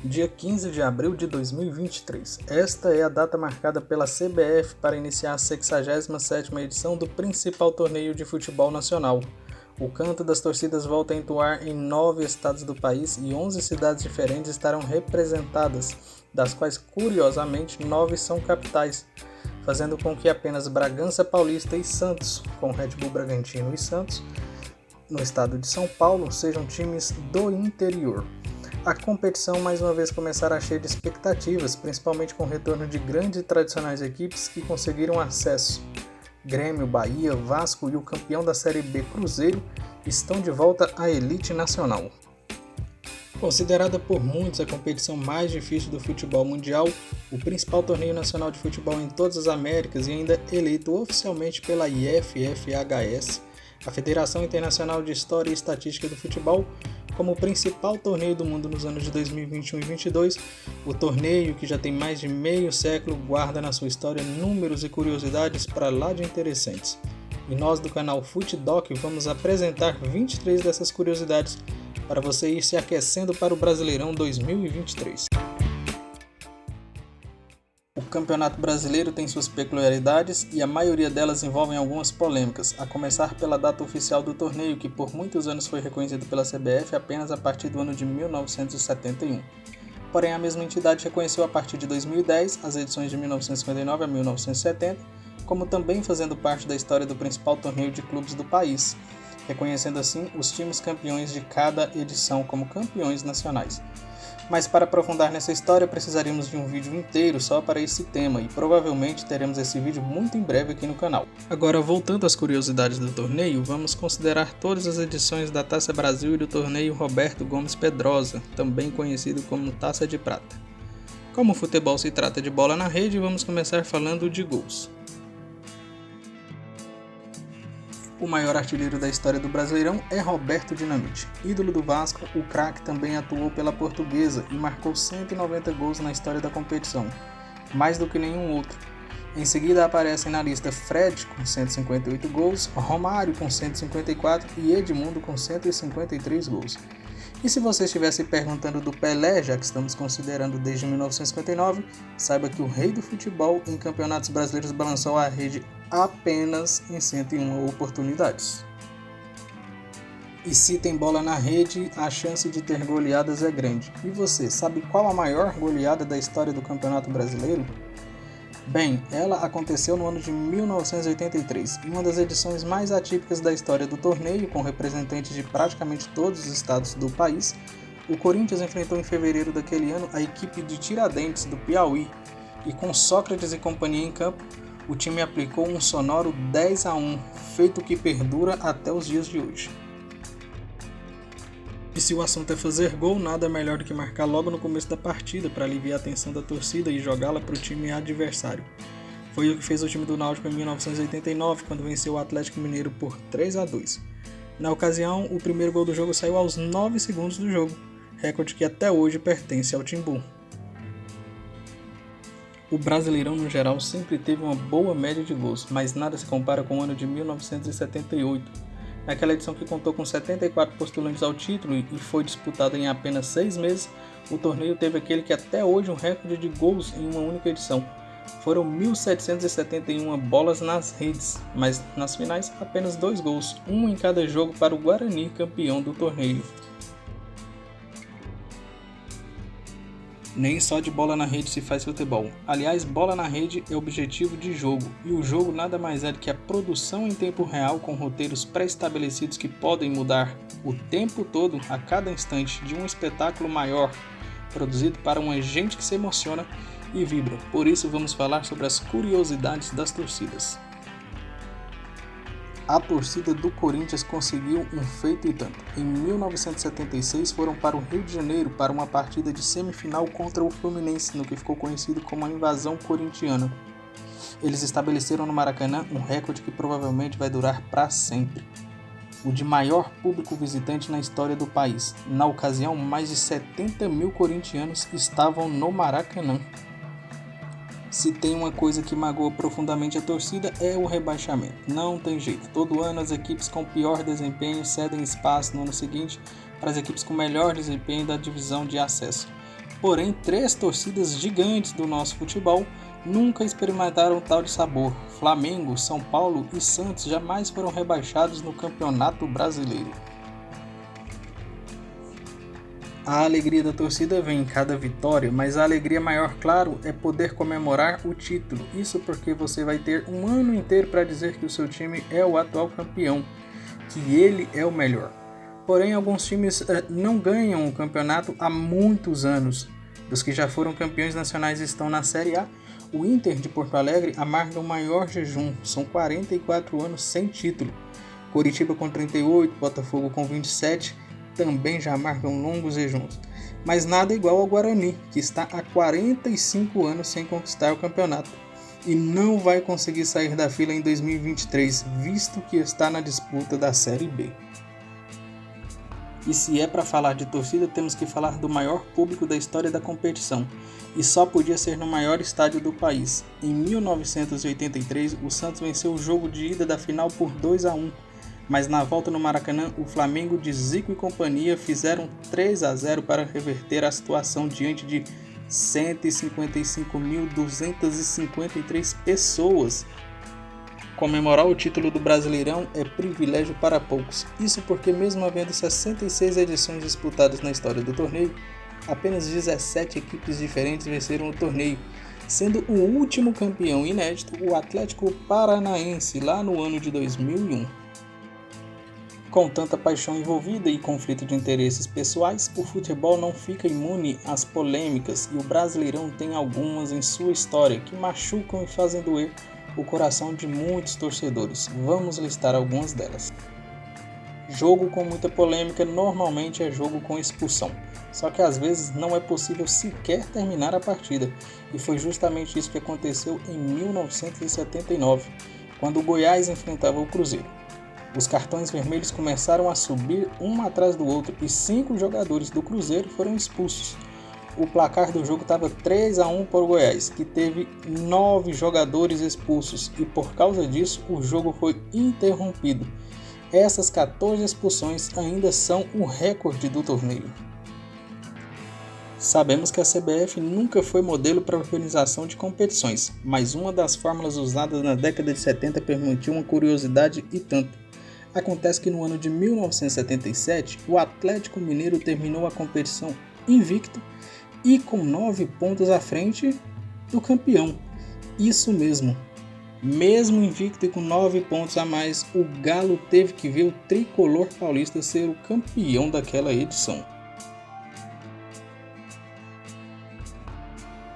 dia 15 de abril de 2023. Esta é a data marcada pela CBF para iniciar a 67ª edição do principal torneio de futebol nacional. O canto das torcidas volta a entoar em 9 estados do país e 11 cidades diferentes estarão representadas, das quais, curiosamente, 9 são capitais, fazendo com que apenas Bragança Paulista e Santos, com Red Bull Bragantino e Santos, no estado de São Paulo, sejam times do interior. A competição mais uma vez começará cheia de expectativas, principalmente com o retorno de grandes e tradicionais equipes que conseguiram acesso. Grêmio, Bahia, Vasco e o campeão da Série B Cruzeiro estão de volta à elite nacional. Considerada por muitos a competição mais difícil do futebol mundial, o principal torneio nacional de futebol em todas as Américas e ainda eleito oficialmente pela IFFHS, a Federação Internacional de História e Estatística do Futebol, como o principal torneio do mundo nos anos de 2021 e 2022, o torneio, que já tem mais de meio século, guarda na sua história números e curiosidades para lá de interessantes. E nós do canal FutDoc vamos apresentar 23 dessas curiosidades para você ir se aquecendo para o Brasileirão 2023. O Campeonato Brasileiro tem suas peculiaridades e a maioria delas envolvem algumas polêmicas, a começar pela data oficial do torneio, que por muitos anos foi reconhecido pela CBF apenas a partir do ano de 1971. Porém, a mesma entidade reconheceu a partir de 2010 as edições de 1959 a 1970, como também fazendo parte da história do principal torneio de clubes do país, reconhecendo assim os times campeões de cada edição como campeões nacionais. Mas para aprofundar nessa história precisaríamos de um vídeo inteiro só para esse tema e provavelmente teremos esse vídeo muito em breve aqui no canal. Agora, voltando às curiosidades do torneio, vamos considerar todas as edições da Taça Brasil e do torneio Roberto Gomes Pedrosa, também conhecido como Taça de Prata. Como o futebol se trata de bola na rede, vamos começar falando de gols. O maior artilheiro da história do Brasileirão é Roberto Dinamite. Ídolo do Vasco, o craque também atuou pela Portuguesa e marcou 190 gols na história da competição, mais do que nenhum outro. Em seguida aparecem na lista Fred com 158 gols, Romário com 154 e Edmundo com 153 gols. E se você estivesse perguntando do Pelé, já que estamos considerando desde 1959, saiba que o rei do futebol em campeonatos brasileiros balançou a rede apenas em 101 oportunidades. E se tem bola na rede, a chance de ter goleadas é grande. E você, sabe qual a maior goleada da história do Campeonato Brasileiro? Bem, ela aconteceu no ano de 1983, em uma das edições mais atípicas da história do torneio, com representantes de praticamente todos os estados do país. O Corinthians enfrentou em fevereiro daquele ano a equipe de Tiradentes, do Piauí, e com Sócrates e companhia em campo, o time aplicou um sonoro 10-1, feito que perdura até os dias de hoje. E se o assunto é fazer gol, nada melhor do que marcar logo no começo da partida para aliviar a tensão da torcida e jogá-la para o time adversário. Foi o que fez o time do Náutico em 1989, quando venceu o Atlético Mineiro por 3-2. Na ocasião, o primeiro gol do jogo saiu aos 9 segundos do jogo, recorde que até hoje pertence ao Timbu. O Brasileirão no geral sempre teve uma boa média de gols, mas nada se compara com o ano de 1978. Naquela edição que contou com 74 postulantes ao título e foi disputada em apenas 6 meses, o torneio teve aquele que até hoje é um recorde de gols em uma única edição. Foram 1.771 bolas nas redes, mas nas finais apenas 2 gols, um em cada jogo para o Guarani, campeão do torneio. Nem só de bola na rede se faz futebol. Aliás, bola na rede é objetivo de jogo, e o jogo nada mais é do que a produção em tempo real com roteiros pré-estabelecidos que podem mudar o tempo todo, a cada instante, de um espetáculo maior, produzido para uma gente que se emociona e vibra. Por isso vamos falar sobre as curiosidades das torcidas. A torcida do Corinthians conseguiu um feito e tanto. Em 1976 foram para o Rio de Janeiro para uma partida de semifinal contra o Fluminense, no que ficou conhecido como a invasão corintiana. Eles estabeleceram no Maracanã um recorde que provavelmente vai durar para sempre. O de maior público visitante na história do país. Na ocasião, mais de 70 mil corintianos estavam no Maracanã. Se tem uma coisa que magoa profundamente a torcida é o rebaixamento. Não tem jeito. Todo ano as equipes com pior desempenho cedem espaço no ano seguinte para as equipes com melhor desempenho da divisão de acesso. Porém, 3 torcidas gigantes do nosso futebol nunca experimentaram tal de sabor. Flamengo, São Paulo e Santos jamais foram rebaixados no Campeonato Brasileiro. A alegria da torcida vem em cada vitória, mas a alegria maior, claro, é poder comemorar o título. Isso porque você vai ter um ano inteiro para dizer que o seu time é o atual campeão, que ele é o melhor. Porém, alguns times não ganham o campeonato há muitos anos. Dos que já foram campeões nacionais e estão na Série A, o Inter de Porto Alegre amarga o maior jejum, são 44 anos sem título. Coritiba com 38, Botafogo com 27, também já marcam longos jejuns. Mas nada igual ao Guarani, que está há 45 anos sem conquistar o campeonato. E não vai conseguir sair da fila em 2023, visto que está na disputa da Série B. E se é para falar de torcida, temos que falar do maior público da história da competição. E só podia ser no maior estádio do país. Em 1983, o Santos venceu o jogo de ida da final por 2-1. Mas na volta no Maracanã, o Flamengo de Zico e companhia fizeram 3-0 para reverter a situação diante de 155.253 pessoas. Comemorar o título do Brasileirão é privilégio para poucos. Isso porque, mesmo havendo 66 edições disputadas na história do torneio, apenas 17 equipes diferentes venceram o torneio, sendo o último campeão inédito o Atlético Paranaense lá no ano de 2001. Com tanta paixão envolvida e conflito de interesses pessoais, o futebol não fica imune às polêmicas e o Brasileirão tem algumas em sua história que machucam e fazem doer o coração de muitos torcedores. Vamos listar algumas delas. Jogo com muita polêmica normalmente é jogo com expulsão, só que às vezes não é possível sequer terminar a partida, e foi justamente isso que aconteceu em 1979, quando o Goiás enfrentava o Cruzeiro. Os cartões vermelhos começaram a subir um atrás do outro e 5 jogadores do Cruzeiro foram expulsos. O placar do jogo estava 3-1 para o Goiás, que teve 9 jogadores expulsos, e por causa disso o jogo foi interrompido. Essas 14 expulsões ainda são o recorde do torneio. Sabemos que a CBF nunca foi modelo para organização de competições, mas uma das fórmulas usadas na década de 70 permitiu uma curiosidade e tanto. Acontece que no ano de 1977, o Atlético Mineiro terminou a competição invicto e com 9 pontos à frente do campeão. Isso mesmo. Mesmo invicto e com 9 pontos a mais, o Galo teve que ver o tricolor paulista ser o campeão daquela edição.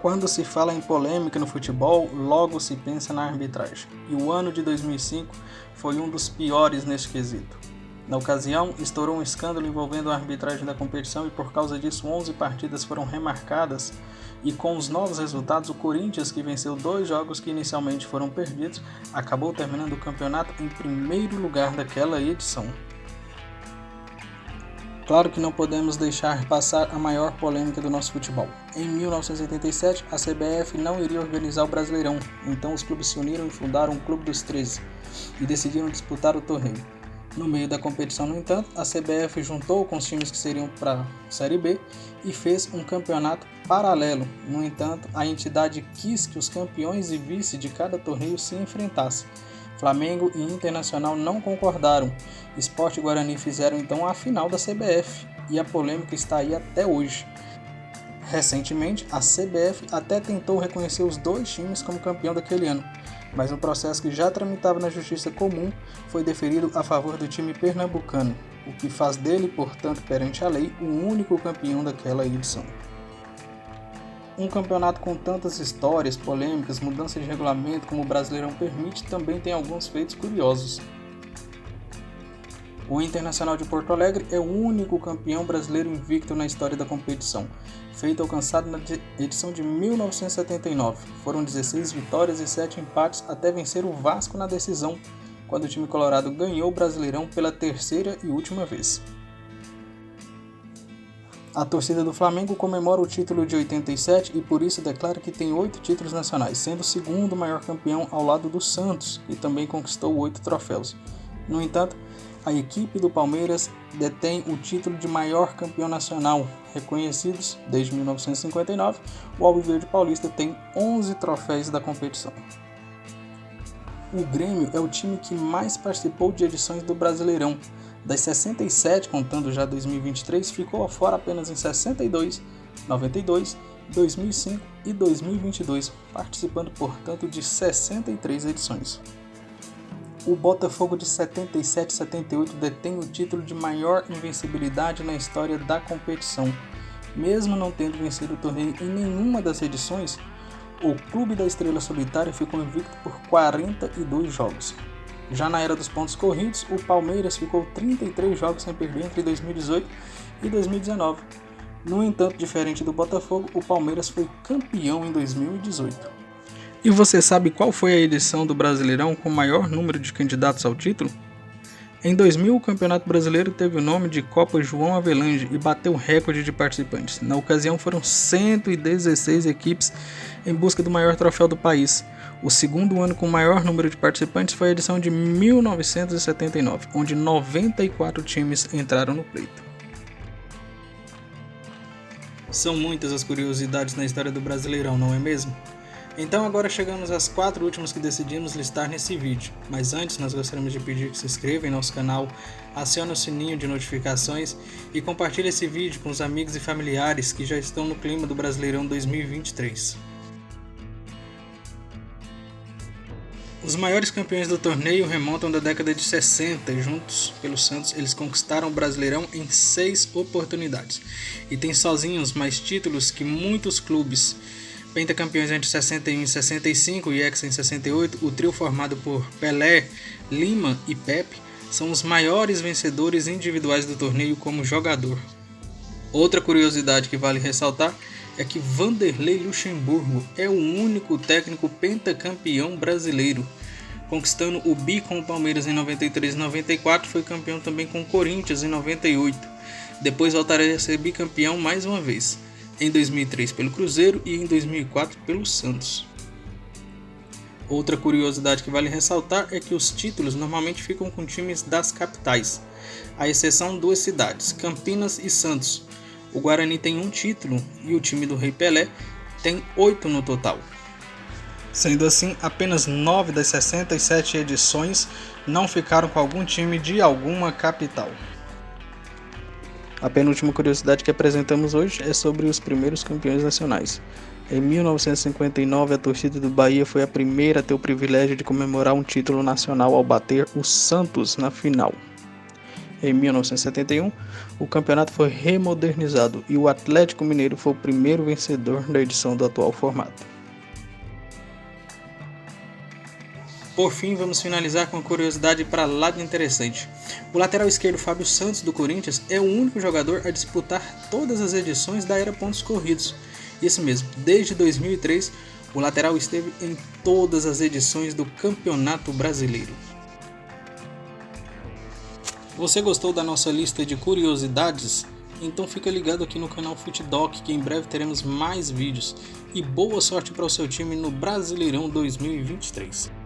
Quando se fala em polêmica no futebol, logo se pensa na arbitragem. E o ano de 2005 foi um dos piores neste quesito. Na ocasião, estourou um escândalo envolvendo a arbitragem da competição e por causa disso 11 partidas foram remarcadas, e com os novos resultados o Corinthians, que venceu 2 jogos que inicialmente foram perdidos, acabou terminando o campeonato em primeiro lugar daquela edição. Claro que não podemos deixar passar a maior polêmica do nosso futebol. Em 1987, a CBF não iria organizar o Brasileirão, então os clubes se uniram e fundaram o Clube dos 13 e decidiram disputar o torneio. No meio da competição, no entanto, a CBF juntou com os times que seriam para a Série B e fez um campeonato paralelo. No entanto, a entidade quis que os campeões e vice de cada torneio se enfrentassem. Flamengo e Internacional não concordaram. Sport e Guarani fizeram então a final da CBF e a polêmica está aí até hoje. Recentemente, a CBF até tentou reconhecer os 2 times como campeão daquele ano, mas um processo que já tramitava na Justiça Comum foi deferido a favor do time pernambucano, o que faz dele, portanto, perante a lei, o único campeão daquela edição. Um campeonato com tantas histórias, polêmicas, mudança de regulamento como o Brasileirão permite, também tem alguns feitos curiosos. O Internacional de Porto Alegre é o único campeão brasileiro invicto na história da competição, feito alcançado na edição de 1979. Foram 16 vitórias e 7 empates até vencer o Vasco na decisão, quando o time colorado ganhou o Brasileirão pela 3ª e última vez. A torcida do Flamengo comemora o título de 87 e por isso declara que tem 8 títulos nacionais, sendo o segundo maior campeão ao lado do Santos, que também conquistou 8 troféus. No entanto, A equipe do Palmeiras detém o título de maior campeão nacional, reconhecidos desde 1959. O Alviverde Paulista tem 11 troféus da competição. O Grêmio é o time que mais participou de edições do Brasileirão. Das 67, contando já 2023, ficou fora apenas em 62, 92, 2005 e 2022, participando, portanto, de 63 edições. O Botafogo de 77-78 detém o título de maior invencibilidade na história da competição. Mesmo não tendo vencido o torneio em nenhuma das edições, o Clube da Estrela Solitária ficou invicto por 42 jogos. Já na era dos pontos corridos, o Palmeiras ficou 33 jogos sem perder entre 2018 e 2019. No entanto, diferente do Botafogo, o Palmeiras foi campeão em 2018. E você sabe qual foi a edição do Brasileirão com o maior número de candidatos ao título? Em 2000, o Campeonato Brasileiro teve o nome de Copa João Avelange e bateu o recorde de participantes. Na ocasião, foram 116 equipes em busca do maior troféu do país. O segundo ano com o maior número de participantes foi a edição de 1979, onde 94 times entraram no pleito. São muitas as curiosidades na história do Brasileirão, não é mesmo? Então agora chegamos às 4 últimas que decidimos listar nesse vídeo, mas antes nós gostaríamos de pedir que se inscreva em nosso canal, acione o sininho de notificações e compartilhe esse vídeo com os amigos e familiares que já estão no clima do Brasileirão 2023. Os maiores campeões do torneio remontam da década de 60 e juntos pelo Santos eles conquistaram o Brasileirão em 6 oportunidades e têm sozinhos mais títulos que muitos clubes. Pentacampeões entre 61 e 65 e hexa em 68, o trio formado por Pelé, Lima e Pepe são os maiores vencedores individuais do torneio como jogador. Outra curiosidade que vale ressaltar é que Vanderlei Luxemburgo é o único técnico pentacampeão brasileiro. Conquistando o bi com o Palmeiras em 93 e 94, foi campeão também com o Corinthians em 98. Depois voltaria a ser bicampeão mais uma vez. Em 2003 pelo Cruzeiro e em 2004 pelo Santos. Outra curiosidade que vale ressaltar é que os títulos normalmente ficam com times das capitais, à exceção 2 cidades, Campinas e Santos. O Guarani tem 1 título e o time do Rei Pelé tem 8 no total. Sendo assim, apenas 9 das 67 edições não ficaram com algum time de alguma capital. A penúltima curiosidade que apresentamos hoje é sobre os primeiros campeões nacionais. Em 1959, a torcida do Bahia foi a primeira a ter o privilégio de comemorar um título nacional ao bater o Santos na final. Em 1971, o campeonato foi remodernizado e o Atlético Mineiro foi o primeiro vencedor da edição do atual formato. Por fim, vamos finalizar com uma curiosidade para lá de interessante. O lateral esquerdo Fábio Santos do Corinthians é o único jogador a disputar todas as edições da era pontos corridos. Isso mesmo, desde 2003, o lateral esteve em todas as edições do Campeonato Brasileiro. Você gostou da nossa lista de curiosidades? Então fica ligado aqui no canal FutDoc que em breve teremos mais vídeos. E boa sorte para o seu time no Brasileirão 2023.